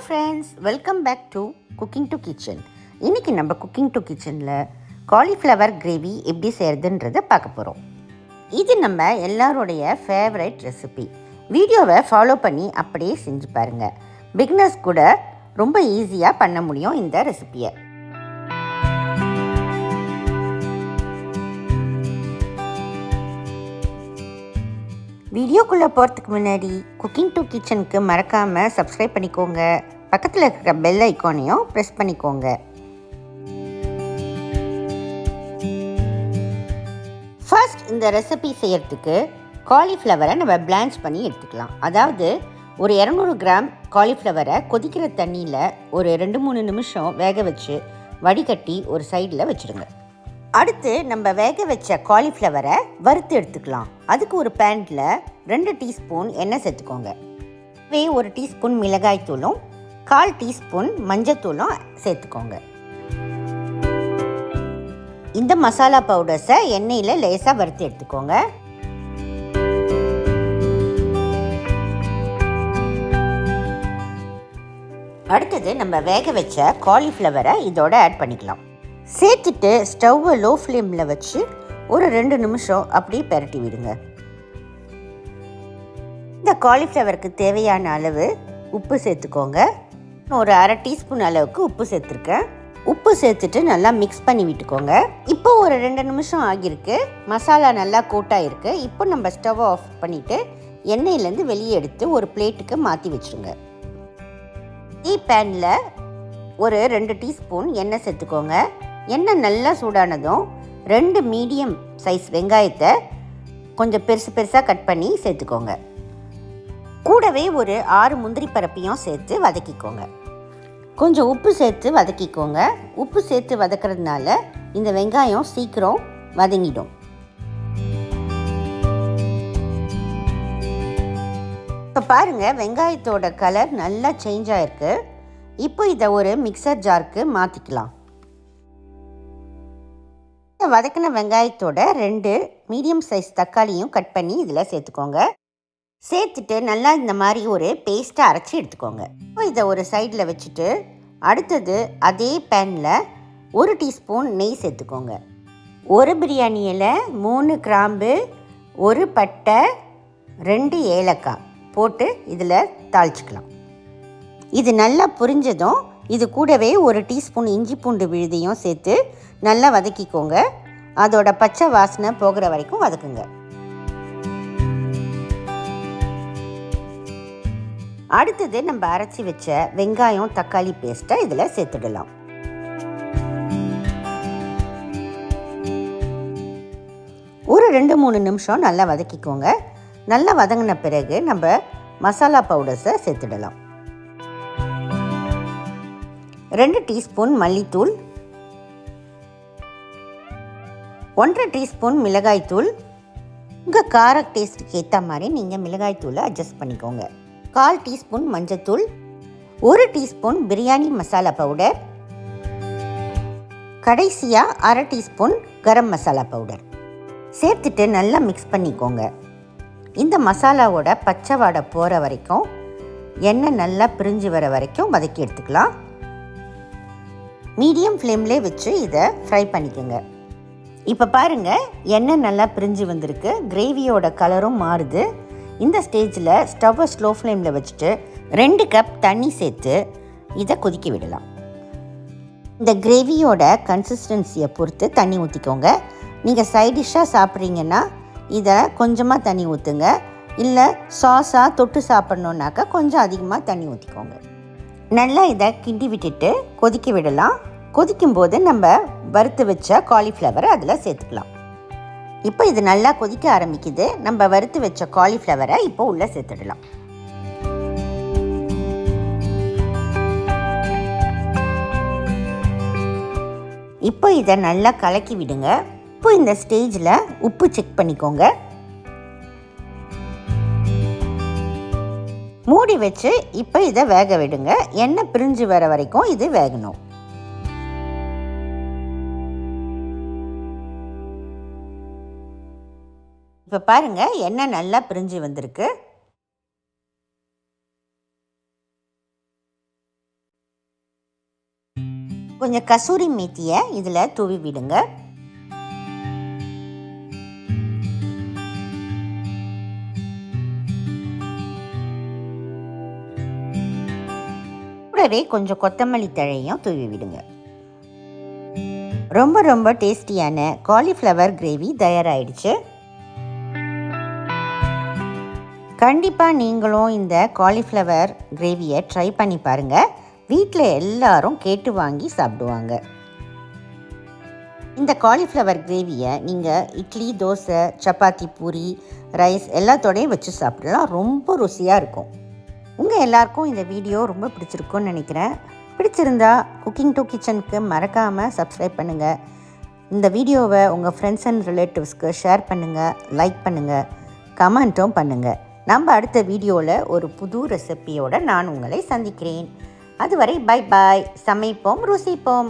Friends, welcome back to cooking to kitchen. இன்றைக்கி நம்ம cooking to கிச்சனில் காலிஃப்ளவர் கிரேவி எப்படி செய்கிறதுன்றதை பார்க்க போகிறோம். இது நம்ம எல்லாருடைய ஃபேவரட் ரெசிபி. வீடியோவை ஃபாலோ பண்ணி அப்படியே செஞ்சு பாருங்கள். பிகினர்ஸ் கூட ரொம்ப ஈஸியாக பண்ண முடியும் இந்த ரெசிபியை. வீடியோக்குள்ளே போகிறதுக்கு முன்னாடி குக்கிங் டு கிச்சனுக்கு மறக்காமல் சப்ஸ்கிரைப் பண்ணிக்கோங்க. பக்கத்தில் இருக்கிற பெல் ஐக்கானையும் ப்ரெஸ் பண்ணிக்கோங்க. ஃபர்ஸ்ட் இந்த ரெசிபி செய்கிறதுக்கு காலிஃப்ளவரை நம்ம பிளான்ச் பண்ணி எடுத்துக்கலாம். அதாவது ஒரு 200 கிராம் காலிஃப்ளவரை கொதிக்கிற தண்ணியில் ஒரு 2-3 நிமிஷம் வேக வச்சு வடிகட்டி ஒரு சைடில் வச்சுடுங்க. அடுத்து நம்ம வேக வச்ச காலிஃப்ளவரை வறுத்து எடுத்துக்கலாம். அதுக்கு ஒரு பேனில் 2 டீஸ்பூன் எண்ணெய் சேர்த்துக்கோங்க. ஒரு டீஸ்பூன் மிளகாய்த்தூளும் 1/4 டீஸ்பூன் மஞ்சத்தூளும் சேர்த்துக்கோங்க. இந்த மசாலா பவுடர்ஸை எண்ணெயில் லேசாக வறுத்து எடுத்துக்கோங்க. அடுத்தது நம்ம வேக வச்ச காலிஃப்ளவரை இதோட ஆட் பண்ணிக்கலாம். சேர்த்துட்டு ஸ்டவ்வை லோ ஃப்ளேமில் வச்சு ஒரு 2 நிமிஷம் அப்படியே பெரட்டி விடுங்க. இந்த காலிஃப்ளவருக்கு தேவையான அளவு உப்பு சேர்த்துக்கோங்க. ஒரு 1/2 டீஸ்பூன் அளவுக்கு உப்பு சேர்த்துருக்கேன். உப்பு சேர்த்துட்டு நல்லா மிக்ஸ் பண்ணி விட்டுக்கோங்க. இப்போ ஒரு 2 நிமிஷம் ஆகியிருக்கு. மசாலா நல்லா கோட்டாயிருக்கு. இப்போ நம்ம ஸ்டவ்வை ஆஃப் பண்ணிவிட்டு எண்ணெயிலேருந்து வெளியே எடுத்து ஒரு பிளேட்டுக்கு மாற்றி வச்சுருங்க. பேனில் ஒரு 2 டீஸ்பூன் எண்ணெய் சேர்த்துக்கோங்க. எண்ணெய் நல்லா சூடானதும் 2 மீடியம் சைஸ் வெங்காயத்தை கொஞ்சம் பெருசாக கட் பண்ணி சேர்த்துக்கோங்க. கூடவே ஒரு 6 முந்திரி பருப்பையும் சேர்த்து வதக்கிக்கோங்க. கொஞ்சம் உப்பு சேர்த்து வதக்கிக்கோங்க. உப்பு சேர்த்து வதக்கிறதுனால இந்த வெங்காயம் சீக்கிரம் வதங்கிடும். இப்போ பாருங்கள், வெங்காயத்தோட கலர் நல்லா சேஞ்ச் ஆகிருக்கு. இப்போ இதை ஒரு மிக்சர் ஜாருக்கு மாற்றிக்கலாம். வதக்கின வெங்காயத்தோட 2 மீடியம் சைஸ் தக்காளியும் கட் பண்ணி இதில் சேர்த்துக்கோங்க. சேர்த்துட்டு நல்லா இந்த மாதிரி ஒரு பேஸ்ட்டை அரைச்சி எடுத்துக்கோங்க. இப்போ இதை ஒரு சைடில் வச்சுட்டு அடுத்தது அதே பேனில் 1 டீஸ்பூன் நெய் சேர்த்துக்கோங்க. 1 பிரியாணி இலை, 3 கிராம்பு, 1 பட்டை, 2 ஏலக்காய் போட்டு இதில் தாளிச்சிக்கலாம். இது நல்லா புரிஞ்சதும் இது கூடவே 1 டீஸ்பூன் இஞ்சி பூண்டு விழுதையும் சேர்த்து நல்லா வதக்கிக்கோங்க. அதோட பச்சை வாசனை போகிற வரைக்கும் வதக்குங்க. அடுத்தது நம்ம அரைச்சி வச்ச வெங்காயம் தக்காளி பேஸ்ட்டை இதில் சேர்த்துடலாம். ஒரு 2-3 நிமிஷம் நல்லா வதக்கிக்கோங்க. நல்லா வதங்கின பிறகு நம்ம மசாலா பவுடர்ஸை சேர்த்துடலாம். 2 டீஸ்பூன் மல்லித்தூள், 1/2 டீஸ்பூன் மிளகாய்த்தூள். உங்கள் கார டேஸ்ட்டுக்கு ஏற்ற மாதிரி நீங்கள் மிளகாய்த்தூளை அட்ஜஸ்ட் பண்ணிக்கோங்க. 1/4 டீஸ்பூன் மஞ்சத்தூள், 1 டீஸ்பூன் பிரியாணி மசாலா பவுடர், கடைசியாக 1/2 டீஸ்பூன் கரம் மசாலா பவுடர் சேர்த்துட்டு நல்லா மிக்ஸ் பண்ணிக்கோங்க. இந்த மசாலாவோட பச்சை வாடை போகிற வரைக்கும், எண்ணெய் நல்லா பிரிஞ்சு வர வரைக்கும் வதக்கி எடுத்துக்கலாம். மீடியம் ஃப்ளேம்லே வச்சு இதை ஃப்ரை பண்ணிக்கோங்க. இப்போ பாருங்கள், எண்ணெய் நல்லா பிரிஞ்சு வந்திருக்கு. கிரேவியோட கலரும் மாறுது. இந்த ஸ்டேஜில் ஸ்டவ்வை ஸ்லோ ஃப்ளேமில் வச்சுட்டு 2 கப் தண்ணி சேர்த்து இதை கொதிக்க விடலாம். இந்த கிரேவியோட கன்சிஸ்டன்சியை பொறுத்து தண்ணி ஊற்றிக்கோங்க. நீங்கள் சைட் டிஷ்ஷாக சாப்பிட்றீங்கன்னா இதை கொஞ்சமாக தண்ணி ஊற்றுங்க. இல்லை சாஸாக தொட்டு சாப்பிட்ணுன்னாக்கா கொஞ்சம் அதிகமாக தண்ணி ஊற்றிக்கோங்க. நல்லா இதை கிண்டி விட்டுட்டு கொதிக்க விடலாம். கொதிக்கும்போது நம்ம வறுத்து வச்ச காலிஃப்ளவரை அதில் சேர்த்துக்கலாம். இப்போ இது நல்லா கொதிக்க ஆரம்பிக்குது. நம்ம வறுத்து வச்ச காலிஃப்ளவரை இப்போ உள்ளே சேர்த்துடலாம். இப்போ இதை நல்லா கலக்கி விடுங்க. இப்போ இந்த ஸ்டேஜில் உப்பு செக் பண்ணிக்கோங்க. மூடி வச்சு இப்போ இதை வேக விடுங்க. எண்ணெய் பிரிஞ்சு வர வரைக்கும் இது வேகணும். இப்போ பாருங்கள், எண்ணெய் நல்லா பிரிஞ்சு வந்திருக்கு. கொஞ்சம் கசூரி மேத்தியை இதில் தூவி விடுங்க. கூடவே கொஞ்சம் கொத்தமல்லி தழையும் தூவி விடுங்க. ரொம்ப ரொம்ப டேஸ்டியான காலிஃப்ளவர் கிரேவி தயாராகிடுச்சு. கண்டிப்பாக நீங்களும் இந்த காலிஃப்ளவர் கிரேவியை ட்ரை பண்ணி பாருங்கள். வீட்டில் எல்லாரும் கேட்டு வாங்கி சாப்பிடுவாங்க. இந்த காலிஃப்ளவர் கிரேவியை நீங்கள் இட்லி, தோசை, சப்பாத்தி, பூரி, ரைஸ் எல்லாத்தோடையும் வச்சு சாப்பிடலாம். ரொம்ப ருசியாக இருக்கும். உங்கள் எல்லாருக்கும் இந்த வீடியோ ரொம்ப பிடிச்சிருக்குன்னு நினைக்கிறேன். பிடிச்சிருந்தா குக்கிங் டு கிச்சனுக்கு மறக்காமல் சப்ஸ்கிரைப் பண்ணுங்கள். இந்த வீடியோவை உங்கள் ஃப்ரெண்ட்ஸ் அண்ட் ரிலேட்டிவ்ஸ்க்கு ஷேர் பண்ணுங்கள், லைக் பண்ணுங்கள், கமெண்ட்டும் பண்ணுங்கள். நம்ம அடுத்த வீடியோவில் ஒரு புது ரெசிபியோடு நான் உங்களை சந்திக்கிறேன். அதுவரை பை பாய். சமைப்போம், ருசிப்போம்.